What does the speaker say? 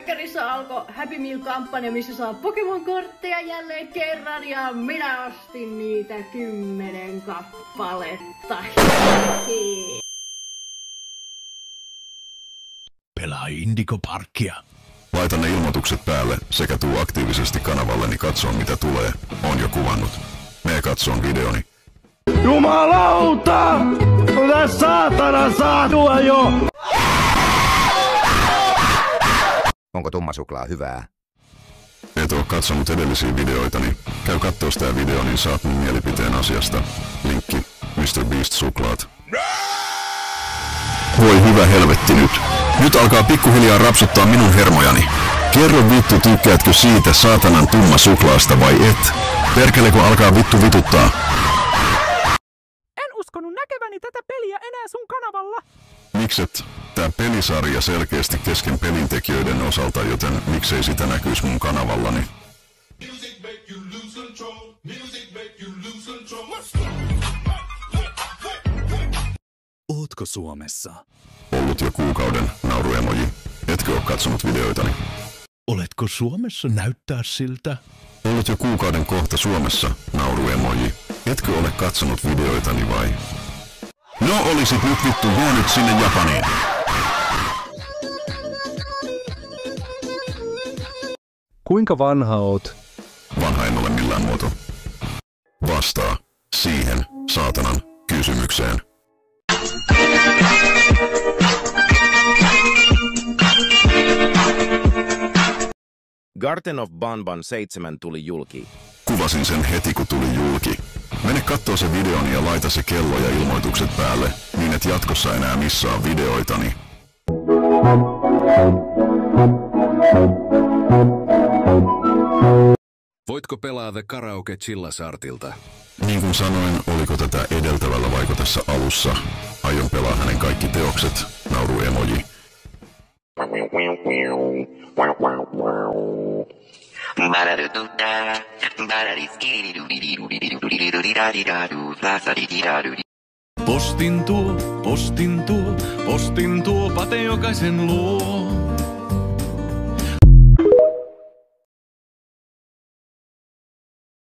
Pekkarissa alkoi Happy Meal-kampanja, missä saa Pokemon-kortteja jälleen kerran ja minä ostin niitä 10 kappaletta. Pelaa Indigo Parkia. Laita ne ilmoitukset päälle sekä tuu aktiivisesti kanavalleni katsoa mitä tulee. On jo kuvannut. Mee katsoon videoni. Jumalauta! Älä saatana saatua jo! Onko tumma suklaa hyvää? Et oo katsonut edellisiä videoitani. Käy kattoo tää video, niin saat mun mielipiteen asiasta. Linkki Mr. Beast suklaat. Voi hyvä helvetti nyt. Nyt alkaa pikkuhiljaa rapsuttaa minun hermojani. Kerro vittu, tykkäätkö siitä saatanan tumma suklaasta vai et? Perkele kun alkaa vittu vituttaa. En uskonut näkeväni tätä peliä enää sun kanavalla. Mikset? Tää pelisarja selkeästi kesken pelintekijöiden osalta, joten miksei sitä näkyis mun kanavallani? Ootko Suomessa? Ollut jo kuukauden, nauruemoji. Etkö oo katsonut videoitani? Oletko Suomessa näyttää siltä? Ollut jo kuukauden kohta Suomessa, nauruemoji. Etkö ole katsonut videoitani vai? No olisit nyt vittu jäänyt sinne Japaniin. Kuinka vanha oot? Vanha en ole millään muoto. Vastaa siihen saatanan kysymykseen. Garten of Banban 7 tuli julki. Kuvasin sen heti kun tuli julki. Mene kattoo se videoni ja laita se kello ja ilmoitukset päälle, niin et jatkossa enää missaa videoitani. Voitko pelata karaoke Chillasartilta? Niin kuin sanoin, oliko tätä edeltävällä vaiko tässä alussa? Aion pelaa hänen kaikki teokset, nauruemoji. Postin tuo, postin tuo, postin tuo, Pate jokaisen luo.